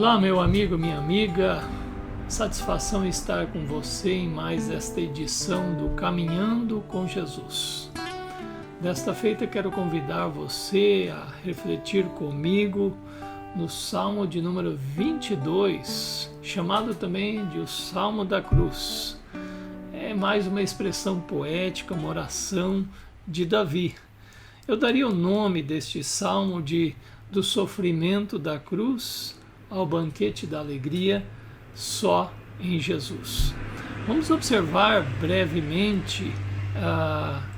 Olá, meu amigo, minha amiga, satisfação estar com você em mais esta edição do Caminhando com Jesus. Desta feita, quero convidar você a refletir comigo no Salmo de número 22, chamado também de o Salmo da Cruz. É mais uma expressão poética, uma oração de Davi. Eu daria o nome deste salmo de do sofrimento da cruz ao banquete da alegria só em Jesus. Vamos observar brevemente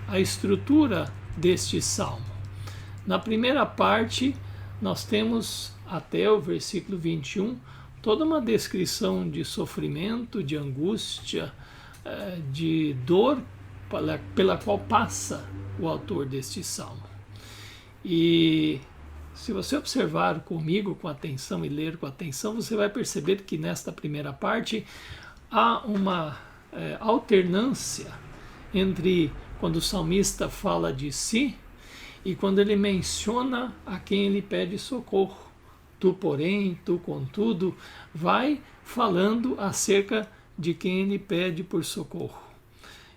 a estrutura deste salmo. Na primeira parte, nós temos até o versículo 21 toda uma descrição de sofrimento, de angústia, de dor pela qual passa o autor deste salmo. E se você observar comigo com atenção e ler com atenção, você vai perceber que nesta primeira parte há uma alternância entre quando o salmista fala de si e quando ele menciona a quem ele pede socorro. Tu, porém, tu, contudo, vai falando acerca de quem ele pede por socorro.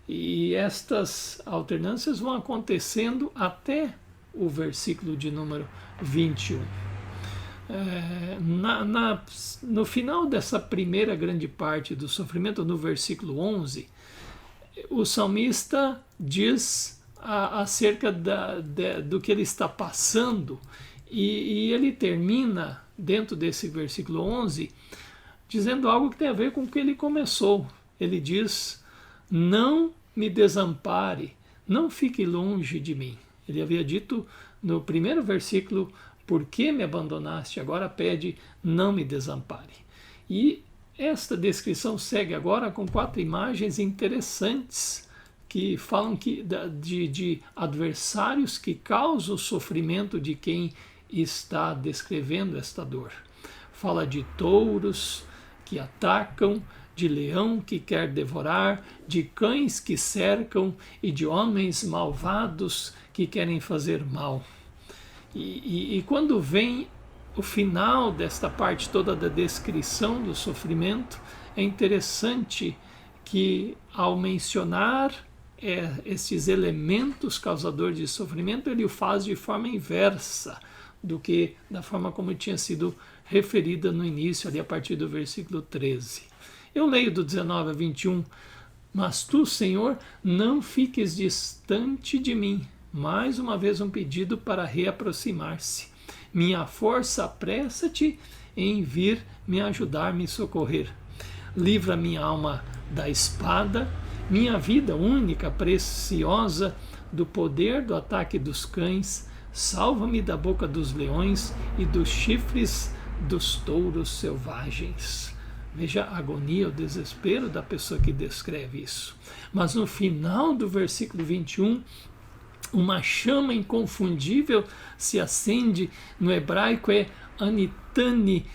E estas alternâncias vão acontecendo até o versículo de número 21. No final dessa primeira grande parte do sofrimento, no versículo 11, o salmista diz acerca do que ele está passando, e ele termina, dentro desse versículo 11, dizendo algo que tem a ver com o que ele começou. Ele diz: não me desampare, não fique longe de mim. Ele havia dito no primeiro versículo: por que me abandonaste? Agora pede: não me desampare. E esta descrição segue agora com 4 imagens interessantes que falam de adversários que causam o sofrimento de quem está descrevendo esta dor. Fala de touros que atacam, de leão que quer devorar, de cães que cercam e de homens malvados que querem fazer mal. E quando vem o final desta parte toda da descrição do sofrimento, é interessante que, ao mencionar esses elementos causadores de sofrimento, ele o faz de forma inversa do que da forma como tinha sido referida no início, ali a partir do versículo 13. Eu leio do 19 a 21. Mas tu, Senhor, não fiques distante de mim. Mais uma vez um pedido para reaproximar-se. Minha força, apressa-te em vir me ajudar, me socorrer. Livra minha alma da espada, minha vida única, preciosa, do poder do ataque dos cães. Salva-me da boca dos leões e dos chifres dos touros selvagens. Veja a agonia, o desespero da pessoa que descreve isso. Mas no final do versículo 21, uma chama inconfundível se acende. No hebraico é anitani.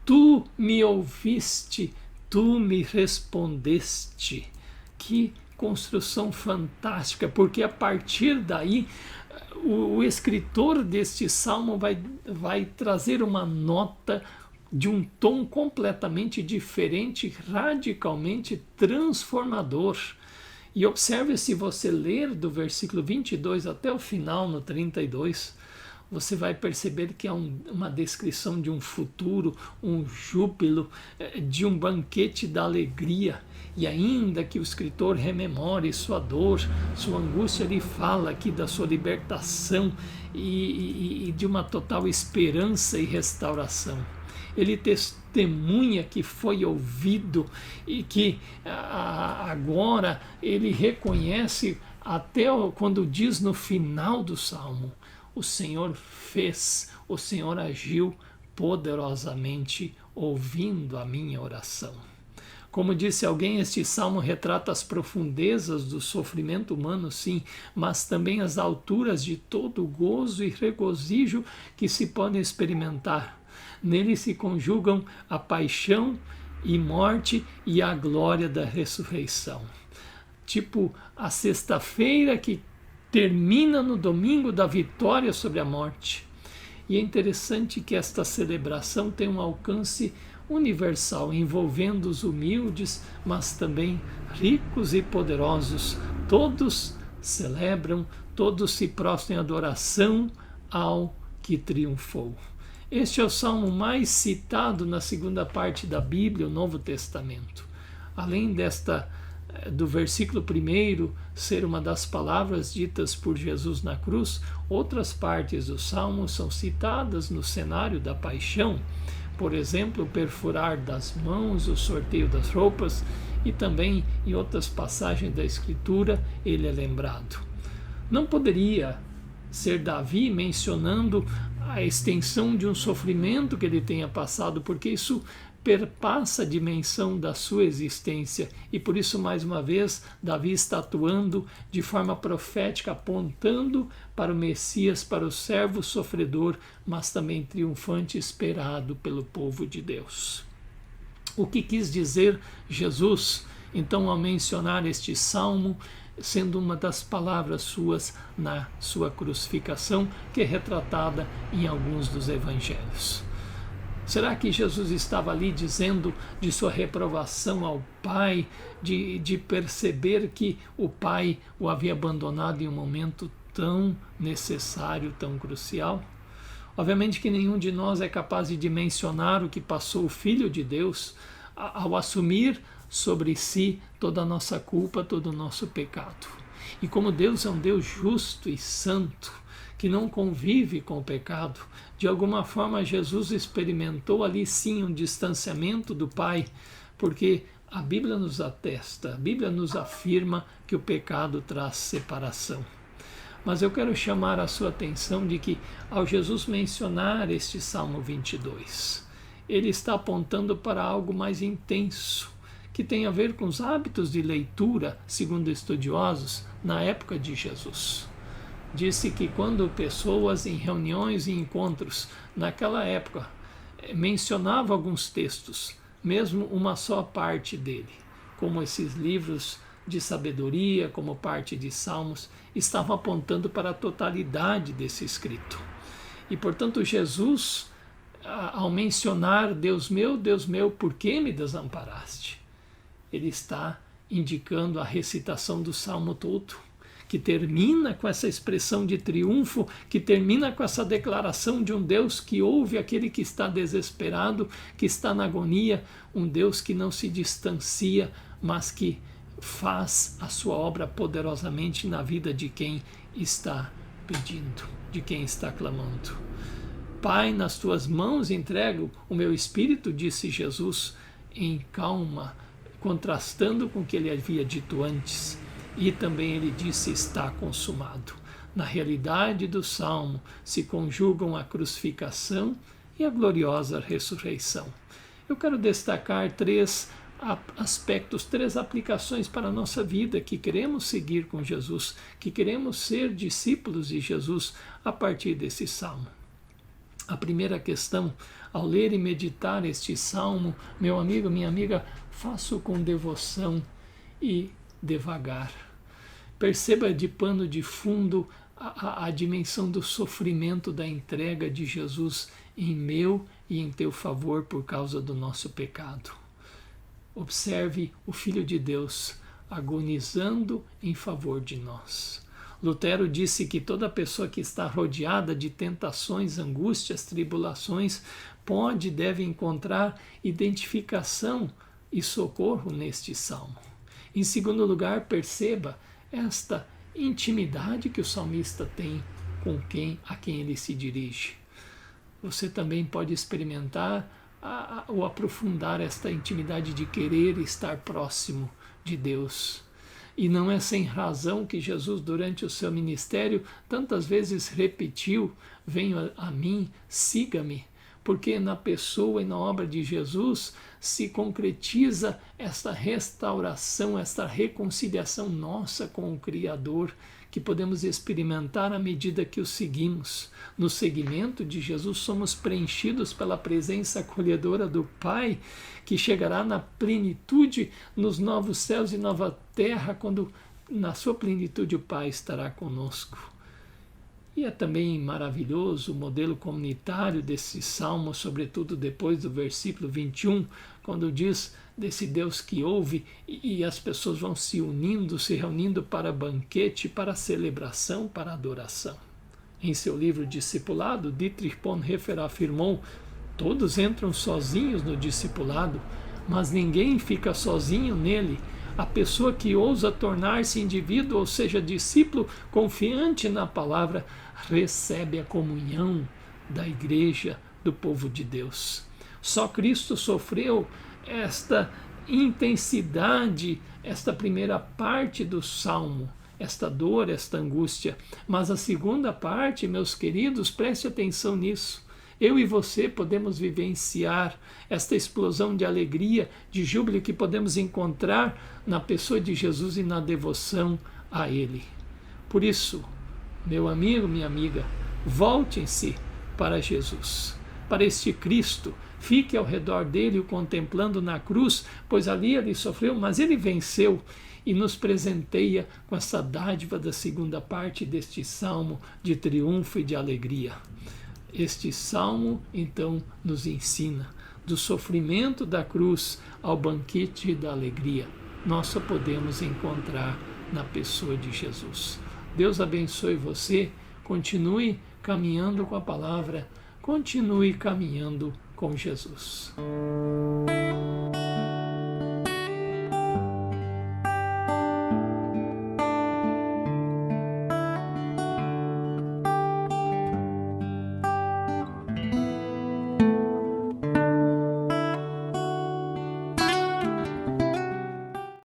Tu me ouviste, tu me respondeste. Que construção fantástica, porque a partir daí o escritor deste salmo vai trazer uma nota de um tom completamente diferente, radicalmente transformador. E observe, se você ler do versículo 22 até o final, no 32, você vai perceber que é uma descrição de um futuro, um júbilo, de um banquete da alegria. E ainda que o escritor rememore sua dor, sua angústia, ele fala aqui da sua libertação e de uma total esperança e restauração. Ele testemunha que foi ouvido e que agora ele reconhece, até quando diz no final do salmo: o Senhor fez, o Senhor agiu poderosamente ouvindo a minha oração. Como disse alguém, este salmo retrata as profundezas do sofrimento humano, sim, mas também as alturas de todo o gozo e regozijo que se podem experimentar. Nele se conjugam a paixão e morte e a glória da ressurreição. Tipo a sexta-feira que termina no domingo da vitória sobre a morte. E é interessante que esta celebração tem um alcance universal, envolvendo os humildes, mas também ricos e poderosos. Todos celebram, todos se prostram em adoração ao que triunfou. Este é o salmo mais citado na segunda parte da Bíblia, o Novo Testamento. Além do versículo 1 ser uma das palavras ditas por Jesus na cruz, outras partes do salmo são citadas no cenário da paixão. Por exemplo, o perfurar das mãos, o sorteio das roupas, e também em outras passagens da Escritura ele é lembrado. Não poderia ser Davi mencionando a extensão de um sofrimento que ele tenha passado, porque isso perpassa a dimensão da sua existência, e por isso, mais uma vez, Davi está atuando de forma profética, apontando para o Messias, para o servo sofredor, mas também triunfante, esperado pelo povo de Deus. O que quis dizer Jesus, então, ao mencionar este salmo, sendo uma das palavras suas na sua crucificação, que é retratada em alguns dos evangelhos? Será que Jesus estava ali dizendo de sua reprovação ao Pai, de perceber que o Pai o havia abandonado em um momento tão necessário, tão crucial? Obviamente que nenhum de nós é capaz de dimensionar o que passou o Filho de Deus ao assumir sobre si toda a nossa culpa, todo o nosso pecado. E como Deus é um Deus justo e santo, que não convive com o pecado, de alguma forma Jesus experimentou ali sim um distanciamento do Pai, porque a Bíblia nos atesta, a Bíblia nos afirma que o pecado traz separação. Mas eu quero chamar a sua atenção de que, ao Jesus mencionar este Salmo 22, ele está apontando para algo mais intenso, que tem a ver com os hábitos de leitura, segundo estudiosos, na época de Jesus. Disse que quando pessoas em reuniões e encontros naquela época mencionavam alguns textos, mesmo uma só parte dele, como esses livros de sabedoria, como parte de Salmos, estavam apontando para a totalidade desse escrito. E, portanto, Jesus, ao mencionar Deus meu, por que me desamparaste? Ele está indicando a recitação do Salmo todo, que termina com essa expressão de triunfo, que termina com essa declaração de um Deus que ouve aquele que está desesperado, que está na agonia, um Deus que não se distancia, mas que faz a sua obra poderosamente na vida de quem está pedindo, de quem está clamando. Pai, nas tuas mãos entrego o meu espírito, disse Jesus em calma, contrastando com o que ele havia dito antes. E também ele disse, está consumado. Na realidade do Salmo se conjugam a crucificação e a gloriosa ressurreição. Eu quero destacar 3 aspectos, 3 aplicações para a nossa vida, que queremos seguir com Jesus, que queremos ser discípulos de Jesus a partir desse Salmo. A primeira questão, ao ler e meditar este Salmo, meu amigo, minha amiga, faça-o com devoção e devagar. Perceba de pano de fundo a dimensão do sofrimento da entrega de Jesus em meu e em teu favor por causa do nosso pecado. Observe o Filho de Deus agonizando em favor de nós. Lutero disse que toda pessoa que está rodeada de tentações, angústias, tribulações, pode e deve encontrar identificação e socorro neste salmo. Em segundo lugar, perceba esta intimidade que o salmista tem com a quem ele se dirige. Você também pode experimentar ou aprofundar esta intimidade de querer estar próximo de Deus. E não é sem razão que Jesus, durante o seu ministério, tantas vezes repetiu: venha a mim, siga-me. Porque na pessoa e na obra de Jesus se concretiza esta restauração, esta reconciliação nossa com o Criador, que podemos experimentar à medida que o seguimos. No seguimento de Jesus somos preenchidos pela presença acolhedora do Pai, que chegará na plenitude nos novos céus e nova terra, quando na sua plenitude o Pai estará conosco. E é também maravilhoso o modelo comunitário desse salmo, sobretudo depois do versículo 21, quando diz desse Deus que ouve e as pessoas vão se unindo, se reunindo para banquete, para celebração, para adoração. Em seu livro Discipulado, Dietrich Bonhoeffer afirmou: todos entram sozinhos no discipulado, mas ninguém fica sozinho nele. A pessoa que ousa tornar-se indivíduo, ou seja, discípulo confiante na palavra, recebe a comunhão da igreja, do povo de Deus. Só Cristo sofreu esta intensidade, esta primeira parte do salmo, esta dor, esta angústia. Mas a segunda parte, meus queridos, preste atenção nisso. Eu e você podemos vivenciar esta explosão de alegria, de júbilo que podemos encontrar na pessoa de Jesus e na devoção a Ele. Por isso, meu amigo, minha amiga, voltem-se para Jesus, para este Cristo. Fique ao redor dele, o contemplando na cruz, pois ali ele sofreu, mas ele venceu e nos presenteia com essa dádiva da segunda parte deste salmo de triunfo e de alegria. Este salmo, então, nos ensina do sofrimento da cruz ao banquete da alegria. Nós só podemos encontrar na pessoa de Jesus. Deus abençoe você, continue caminhando com a palavra, continue caminhando com Jesus.